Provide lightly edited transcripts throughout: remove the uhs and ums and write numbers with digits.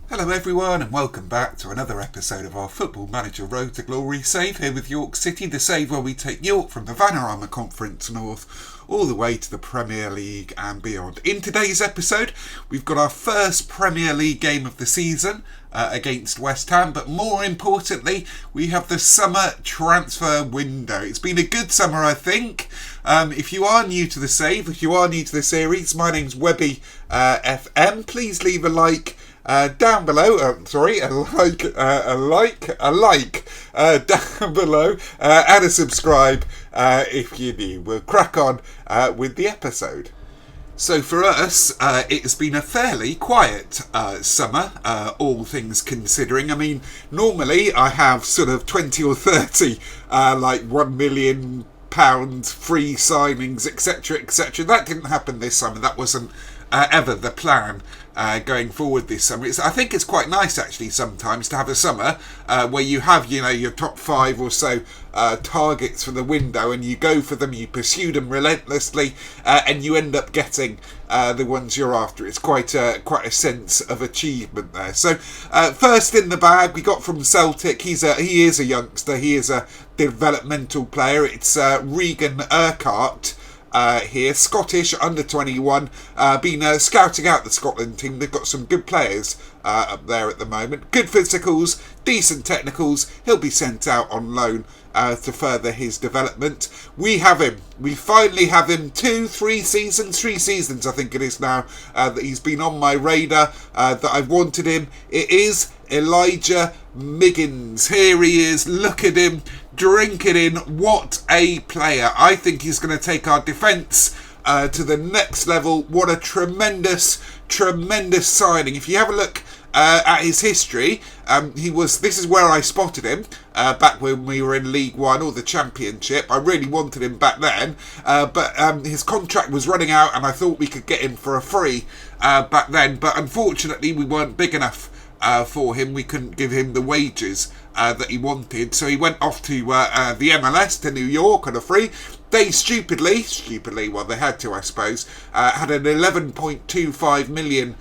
Hello everyone and welcome back to another episode of our Football Manager Road to Glory save here with York City, the save where we take York from the Vanarama Conference North all the way to the Premier League and beyond. In today's episode we've got our first Premier League game of the season against West Ham, but more importantly we have the summer transfer window. It's been a good summer, I think. If you are new to the save, if you are new to the series, my name's Webby FM. Please leave a like down below, a like down below, and a subscribe if you're new. We'll crack on with the episode. So for us, it's been a fairly quiet summer, all things considering. I mean, normally I have sort of 20 or 30, like £1 million free signings, etc., etc. That didn't happen this summer. That wasn't ever the plan going forward this summer. I think it's quite nice actually sometimes to have a summer where you have, your top 5 or so targets for the window, and you go for them, you pursue them relentlessly, and you end up getting the ones you're after. It's quite a sense of achievement there. So first in the bag we got from Celtic. He is a youngster. He is a developmental player. It's Regan Urquhart. Here, Scottish, under 21, been scouting out the Scotland team. They've got some good players up there at the moment. Good physicals, decent technicals. He'll be sent out on loan to further his development. We have him. We finally have him. 3 seasons I think it is now, that he's been on my radar, that I've wanted him. It is Elijah Miggins. Here he is. Look at him. Drink it in. What a player. I think he's going to take our defence to the next level. What a tremendous signing. If you have a look at his history, this is where I spotted him back when we were in League One or the Championship. I really wanted him back then, but his contract was running out and I thought we could get him for a free back then, but unfortunately we weren't big enough for him. We couldn't give him the wages that he wanted, so he went off to the MLS, to New York on a free. They stupidly, well they had to I suppose, had an 11.25 million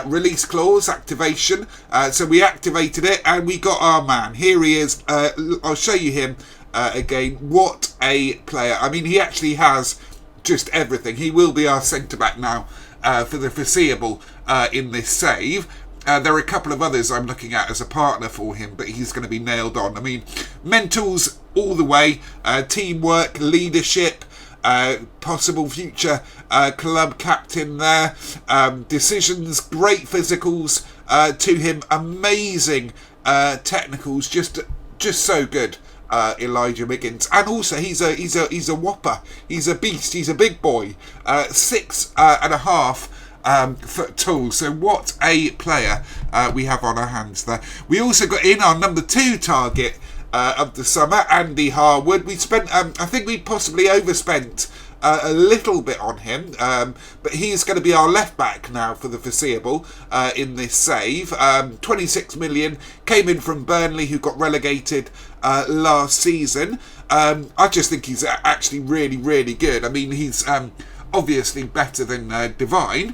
release clause activation, so we activated it and we got our man. Here he is. I'll show you him again. What a player. I mean, he actually has just everything. He will be our centre back now for the foreseeable in this save. There are a couple of others I'm looking at as a partner for him, but he's going to be nailed on. I mean, mentals all the way, teamwork, leadership, possible future club captain there, decisions, great physicals to him, amazing technicals, just so good. Elijah Miggins, and also he's a whopper. He's a beast. He's a big boy. 6.5 foot tall. So what a player we have on our hands there. We also got in our number 2 target of the summer, Andy Harwood. We spent, I think we possibly overspent a little bit on him, but he's going to be our left back now for the foreseeable in this save. 26 million, came in from Burnley, who got relegated last season. I just think he's actually really good. I mean, he's obviously better than Divine.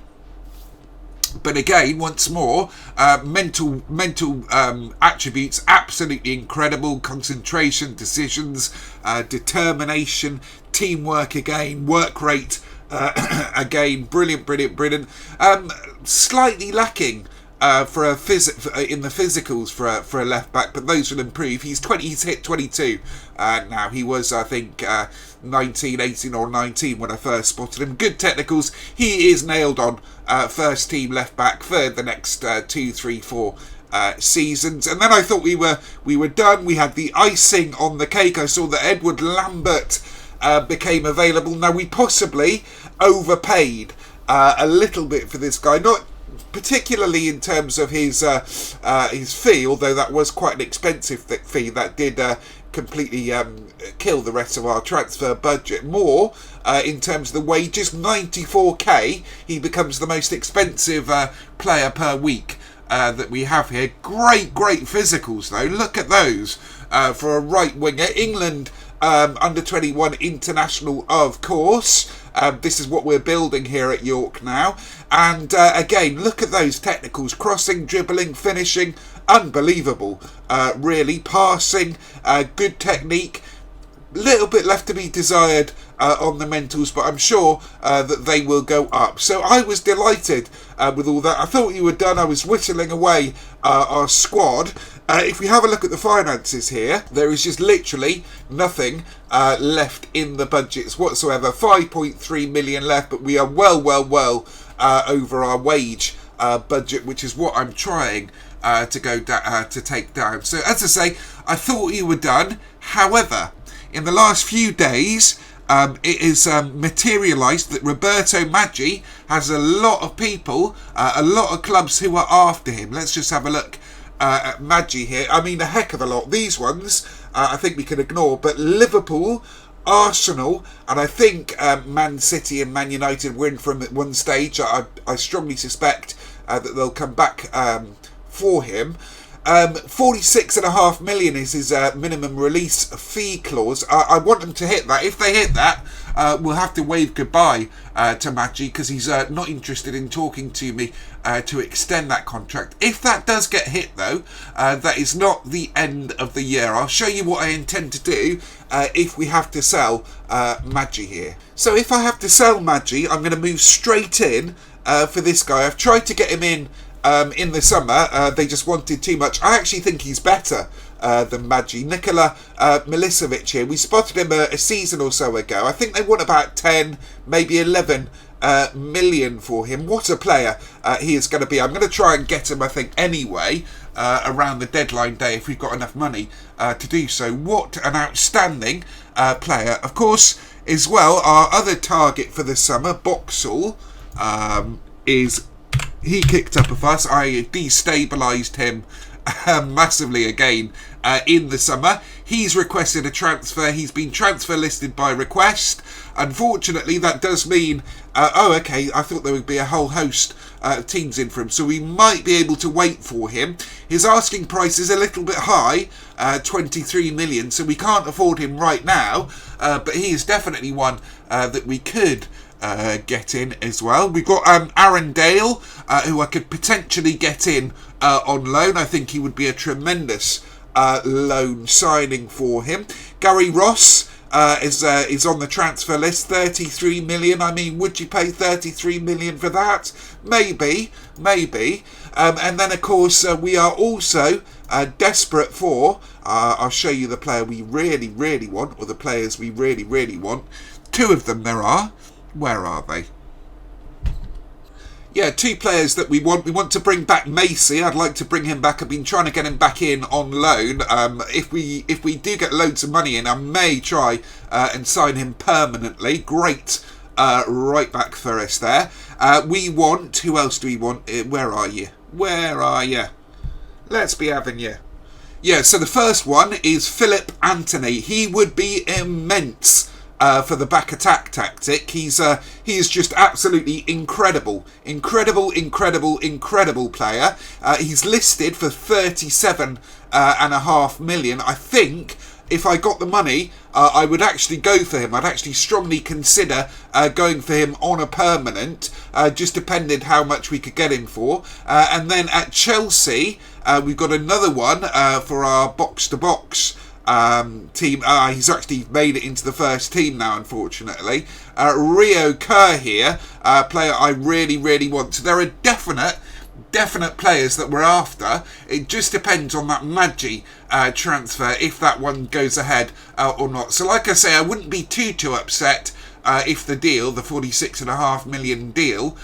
But again, once more, mental attributes absolutely incredible. Concentration, decisions, determination, teamwork again, work rate again, brilliant. Slightly lacking for in the physicals for a left back, but those will improve. He's hit 22 now. He was, I think, 18 or 19 when I first spotted him. Good technicals. He is nailed on first team left back for the next 2, 3, 4 seasons. And then I thought we were done. We had the icing on the cake. I saw that Edward Lambert became available. Now, we possibly overpaid a little bit for this guy, not particularly in terms of his fee, although that was quite an expensive fee that did completely kill the rest of our transfer budget. More in terms of the wages, 94k. He becomes the most expensive player per week that we have here. Great physicals though. Look at those for a right winger. England under 21 international, of course. This is what we're building here at York now. And again, look at those technicals. Crossing, dribbling, finishing. Unbelievable. Really. Passing. Good technique. Little bit left to be desired on the mentals, but I'm sure that they will go up. So I was delighted with all that. I thought you were done. I was whittling away our squad. If we have a look at the finances here, there is just literally nothing left in the budgets whatsoever. 5.3 million left, but we are well over our wage budget, which is what I'm trying to take down. So as I say, I thought you were done. However, in the last few days, it is materialised that Roberto Maggi has a lot of people, a lot of clubs who are after him. Let's just have a look at Maggi here. I mean, a heck of a lot. These ones, I think we can ignore. But Liverpool, Arsenal, and I think Man City and Man United were in from at one stage. I strongly suspect that they'll come back for him. 46.5 million is his minimum release fee clause. I want them to hit that. If they hit that, we'll have to wave goodbye to Maggi, because he's not interested in talking to me to extend that contract. If that does get hit though, that is not the end of the year. I'll show you what I intend to do if we have to sell Maggi here. So if I have to sell Maggi, I'm going to move straight in for this guy. I've tried to get him in the summer. They just wanted too much. I actually think he's better than Maggi. Nikola Milicevic here. We spotted him a season or so ago. I think they want about 10, maybe 11 million for him. What a player he is going to be. I'm going to try and get him, I think, anyway, around the deadline day if we've got enough money to do so. What an outstanding player. Of course, as well, our other target for the summer, Boxall, is... He kicked up a fuss. I destabilised him massively again in the summer. He's requested a transfer. He's been transfer listed by request. Unfortunately, that does mean... okay, I thought there would be a whole host of teams in for him, so we might be able to wait for him. His asking price is a little bit high, 23 million, so we can't afford him right now, but he is definitely one that we could... get in as well. We've got Aaron Dale, who I could potentially get in on loan. I think he would be a tremendous loan signing for him. Gary Ross is on the transfer list, 33 million. I mean, would you pay 33 million for that? Maybe. And then, of course, we are also desperate for, I'll show you the player we really want, or the players we really want. Two of them there are. Where are they? Yeah, two players that we want. We want to bring back Macy. I'd like to bring him back. I've been trying to get him back in on loan. If we do get loads of money in, I may try and sign him permanently. Great right back for us there. We want... Who else do we want? Where are you? Let's be having you. Yeah, so the first one is Philip Anthony. He would be immense for the back attack tactic. He is just absolutely incredible player. He's listed for 37.5 million. I think if I got the money, I would actually go for him. I'd actually strongly consider going for him on a permanent, just depending how much we could get him for. And then at Chelsea, we've got another one for our box-to-box team. He's actually made it into the first team now, unfortunately. Rio Kerr here, player I really want. So there are definite players that we're after. It just depends on that Maggi transfer, if that one goes ahead or not. So like I say, I wouldn't be too upset if the deal, the 46.5 million deal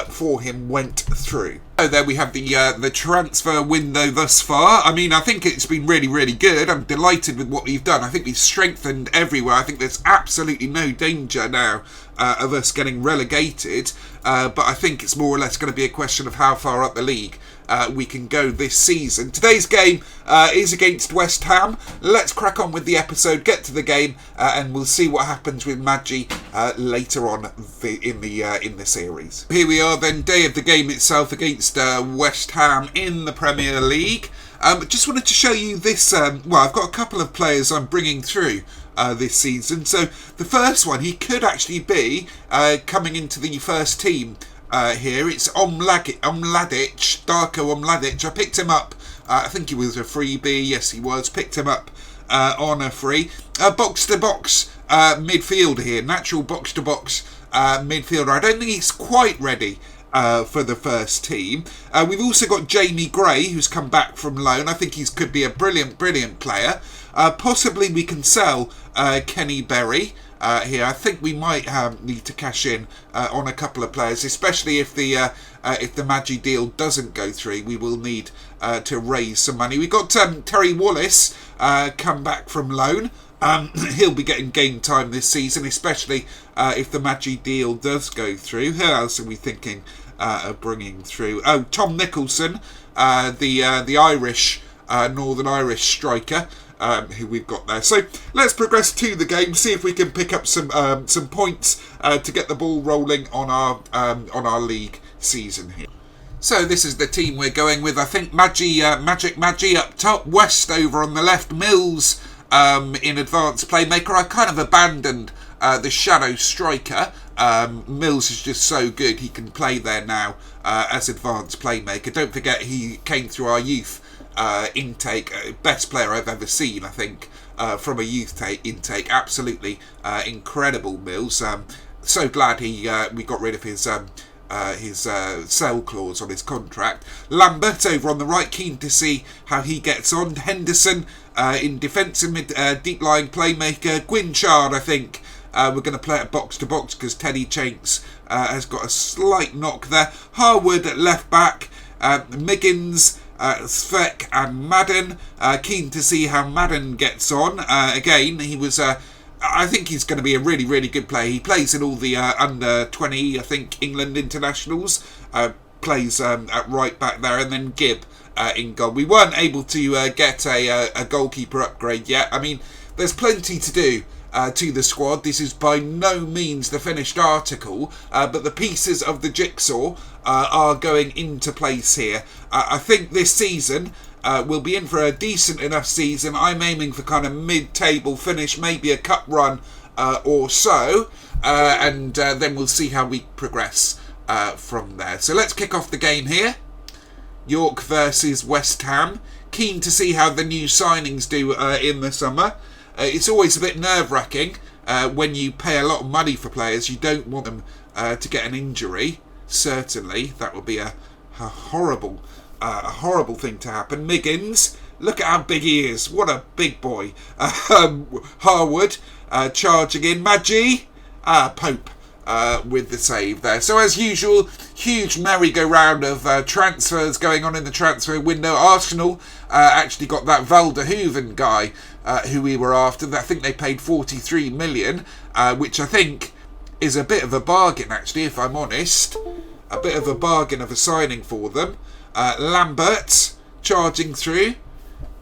for him went through. So there we have the transfer window thus far. I mean, I think it's been really good. I'm delighted with what we've done. I think we've strengthened everywhere. I think there's absolutely no danger now of us getting relegated. But I think it's more or less going to be a question of how far up the league we can go this season. Today's game is against West Ham. Let's crack on with the episode, get to the game, and we'll see what happens with Maggi later on in the series. Here we are then, day of the game itself against West Ham in the Premier League. Just wanted to show you this. Well, I've got a couple of players I'm bringing through this season. So the first one, he could actually be coming into the first team here. It's Darko Omladic. I picked him up. I think he was a freebie. Yes, he was. Picked him up on a free. Box-to-box midfielder here. Natural box-to-box midfielder. I don't think he's quite ready for the first team. We've also got Jamie Gray, who's come back from loan. I think he could be a brilliant player. Possibly we can sell Kenny Berry here. I think we might need to cash in on a couple of players, especially if the Maggi deal doesn't go through. We will need to raise some money. We've got Terry Wallace come back from loan. He'll be getting game time this season, especially if the Maggi deal does go through. Who else are we thinking of bringing through? Oh, Tom Nicholson, the Irish, Northern Irish striker, who we've got there. So let's progress to the game, see if we can pick up some points to get the ball rolling on our league season here. So this is the team we're going with. I think Magic Maggi up top, West over on the left, Mills in advanced playmaker. I kind of abandoned the shadow striker. Mills is just so good, he can play there now as advanced playmaker. Don't forget he came through our youth intake. Best player I've ever seen, I think, from a youth intake. Absolutely incredible, Mills. So glad we got rid of his sell clause on his contract. Lambert over on the right, keen to see how he gets on. Henderson in defensive deep lying playmaker. Gwynchard, I think we're going to play at box to box because Teddy Chenks has got a slight knock there. Harwood at left back. Miggins, Svek and Madden. Keen to see how Madden gets on. Again, he was I think he's going to be a really good player. He plays in all the under 20, I think, England internationals. Plays at right back there, and then Gibb in goal. We weren't able to get a goalkeeper upgrade yet. I mean, there's plenty to do to the squad. This is by no means the finished article, but the pieces of the jigsaw are going into place here. I think this season we'll be in for a decent enough season. I'm aiming for kind of mid-table finish, maybe a cup run or so, and then we'll see how we progress from there. So let's kick off the game here. York versus West Ham. Keen to see how the new signings do in the summer. It's always a bit nerve-wracking when you pay a lot of money for players. You don't want them to get an injury. Certainly, that would be a horrible thing to happen. Miggins, look at how big he is. What a big boy. Harwood charging in. Maggi, Pope with the save there. So as usual, huge merry-go-round of transfers going on in the transfer window. Arsenal actually got that Valderhoeven guy who we were after. I think they paid 43 million, which I think is a bit of a bargain, actually, if I'm honest. A bit of a bargain of a signing for them. Lambert charging through.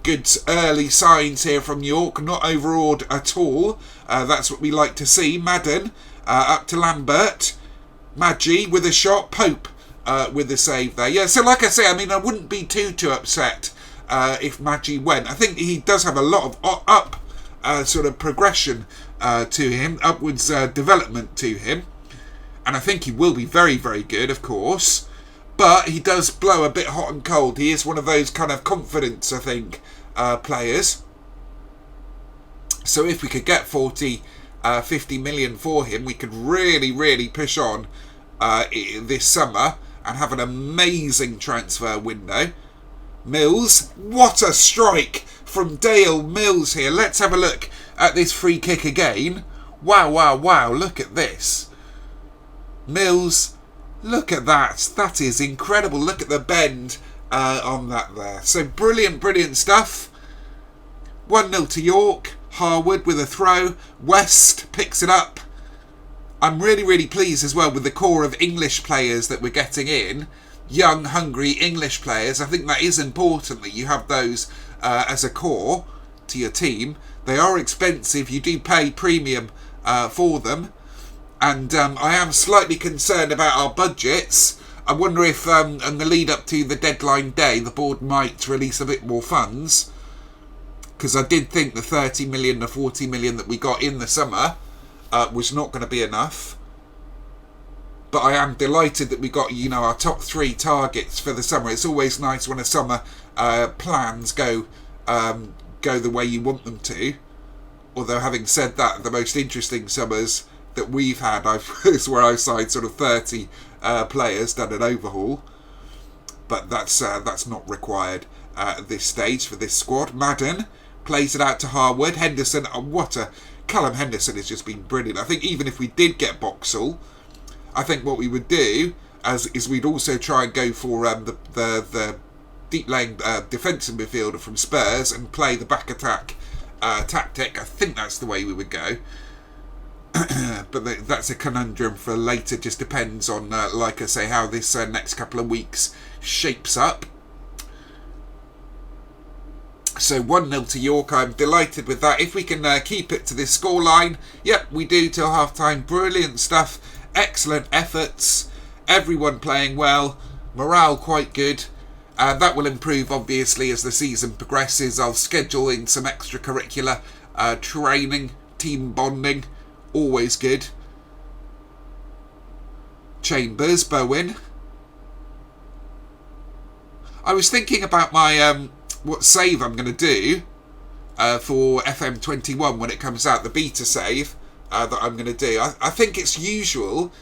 Good early signs here from York. Not overawed at all. That's what we like to see. Madden up to Lambert. Maggi with a shot. Pope with the save there. Yeah, so like I say, I mean, I wouldn't be too upset if Maggi went. I think he does have a lot of sort of progression to him. Upwards development to him. And I think he will be very good, of course. But he does blow a bit hot and cold. He is one of those kind of confidence, I think, players. So if we could get 50 million for him, we could really push on this summer and have an amazing transfer window. Mills, what a strike from Dale Mills here. Let's have a look at this free kick again. Wow, look at this. Mills, look at that. That is incredible. Look at the bend on that there. So brilliant stuff. 1-0 to York. Harwood with a throw. West picks it up. I'm really pleased as well with the core of English players that we're getting in. Young, hungry English players. I think that is important that you have those as a core to your team. They are expensive. You do pay premium for them. And I am slightly concerned about our budgets. I wonder if in the lead up to the deadline day, the board might release a bit more funds. because I did think the 30 million, the 40 million that we got in the summer was not going to be enough. But I am delighted that we got, our top 3 targets for the summer. It's always nice when a summer plans go the way you want them to. Although, having said that, the most interesting summers that we've had is where I signed sort of 30 players, done an overhaul. But that's not required at this stage for this squad. Madden plays it out to Harwood. Henderson, Callum Henderson has just been brilliant. I think even if we did get Boxall, I think what we would do is we'd also try and go for the deep lane defensive midfielder from Spurs and play the back attack tactic. I think that's the way we would go. But that's a conundrum for later. Just depends on, like I say, how this next couple of weeks shapes up. So 1-0 to York. I'm delighted with that. If we can keep it to this scoreline, yep, we do till half time. Brilliant stuff. Excellent efforts. Everyone playing well. Morale quite good. That will improve, obviously, as the season progresses. I'll schedule in some extracurricular training, team bonding. Always good. Chambers, Bowen. I was thinking about my what save I'm going to do for FM21 when it comes out, the beta save that I'm going to do. I think it's usual,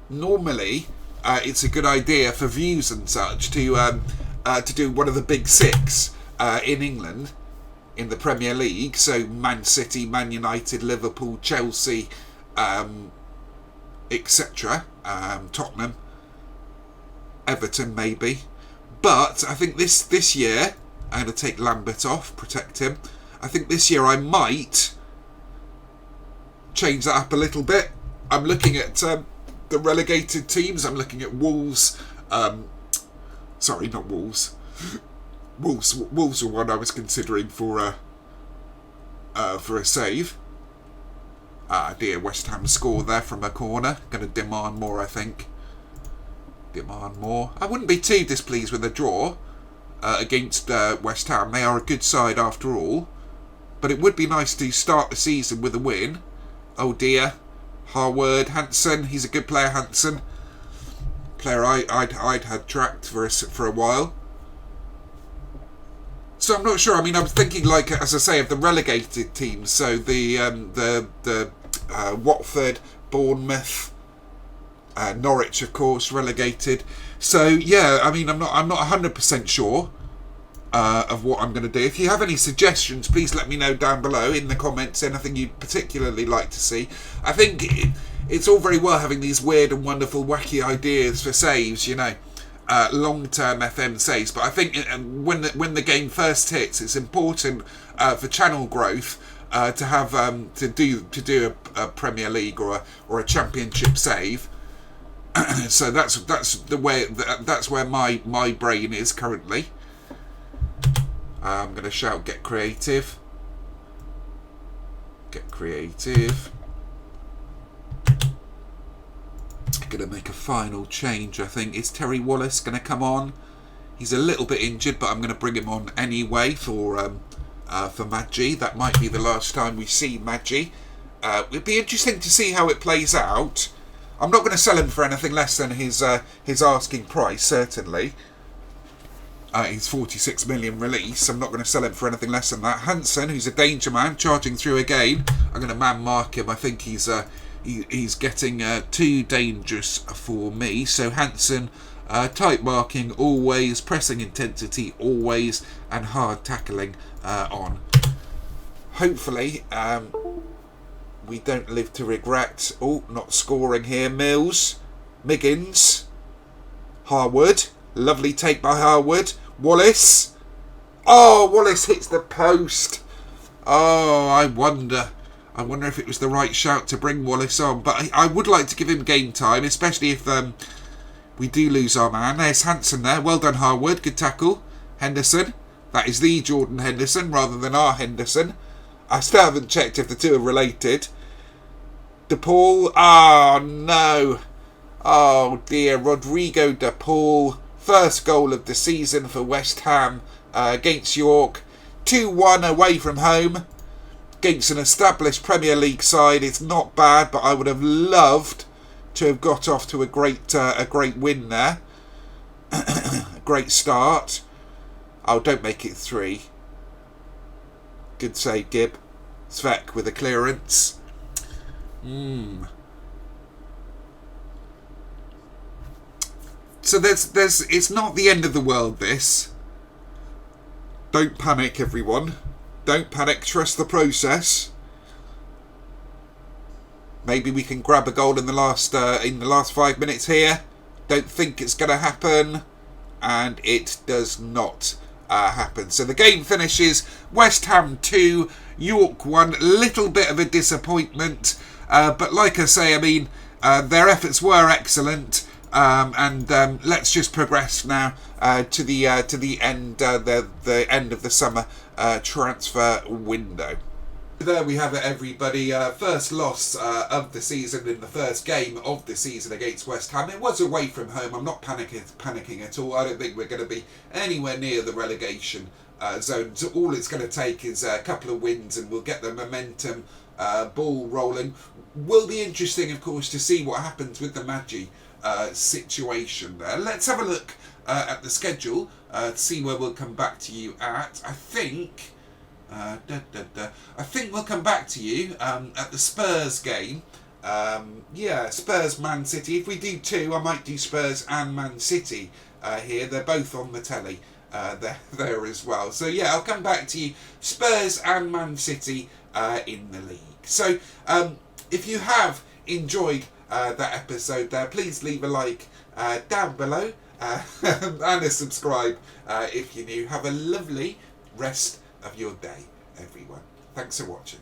normally, it's a good idea for views and such to do one of the big 6 in England in the Premier League. So Man City, Man United, Liverpool, Chelsea, etc. Tottenham, Everton maybe. But I think this year, I'm going to take Lambert off, protect him. I think this year I might change that up a little bit. I'm looking at the relegated teams. I'm looking at Wolves. Sorry, not Wolves. Wolves were one I was considering for a save. Dear, West Ham score there from a corner. Going to demand more, I think. Demand more. I wouldn't be too displeased with a draw against West Ham. They are a good side after all. But it would be nice to start the season with a win. Oh dear. Harwood, Hansen. He's a good player, Hansen. Player I'd had tracked for a while. So I'm not sure. I mean, I'm thinking, like, as I say, of the relegated teams. So the Watford, Bournemouth, Norwich, of course, relegated. So yeah, I mean, I'm not 100% sure of what I'm going to do. If you have any suggestions, please let me know down below in the comments. Anything you'd particularly like to see. I think it's all very well having these weird and wonderful, wacky ideas for saves, long-term FM saves. But I think when the game first hits, it's important for channel growth to have to do a Premier League or a Championship save. So that's the way. That's where my brain is currently. I'm going to shout, get creative. Get creative. Going to make a final change, I think. Is Terry Wallace going to come on? He's a little bit injured, but I'm going to bring him on anyway for Maggi. That might be the last time we see Maggi. It'd be interesting to see how it plays out. I'm not going to sell him for anything less than his asking price, certainly. His 46 million release. I'm not going to sell him for anything less than that. Hansen, who's a danger man, charging through again. I'm going to man mark him. I think he's getting too dangerous for me. So Hansen, tight marking always, pressing intensity always, and hard tackling on. Hopefully, we don't live to regret. Oh, not scoring here. Mills, Miggins, Harwood. Lovely take by Harwood. Wallace. Oh, Wallace hits the post. Oh, I wonder if it was the right shout to bring Wallace on. But I would like to give him game time, especially if we do lose our man. There's Hansen there. Well done, Harwood. Good tackle. Henderson. That is the Jordan Henderson rather than our Henderson. I still haven't checked if the two are related. De Paul. Oh, no. Oh, dear. Rodrigo De Paul. First goal of the season for West Ham against York. 2-1 away from home against an established Premier League side. It's not bad, but I would have loved to have got off to a great win there. A great start. Oh, don't make it 3. Good save, Gibb. Svek with a clearance. So there's it's not the end of the world, this. Don't panic, everyone. Don't panic, trust the process. Maybe we can grab a goal in the last 5 minutes here. Don't think it's going to happen, and it does not happen. So the game finishes West Ham 2, York 1. Little bit of a disappointment, but like I say, I mean, their efforts were excellent, and let's just progress now to the end, the end of the summer transfer window. There we have it, everybody. First loss of the season in the first game of the season against West Ham. It was away from home. I'm not panicking at all. I don't think we're going to be anywhere near the relegation zone. So all it's going to take is a couple of wins and we'll get the momentum ball rolling. Will be interesting, of course, to see what happens with the Maggi situation there. Let's have a look at the schedule to see where we'll come back to you at. I think we'll come back to you at the Spurs game. Spurs Man City. If we do 2, I might do Spurs and Man City here. They're both on the telly there as well. So yeah, I'll come back to you. Spurs and Man City in the league. So if you have enjoyed that episode there, please leave a like down below and a subscribe if you're new. Have a lovely rest of your day, everyone. Thanks for watching.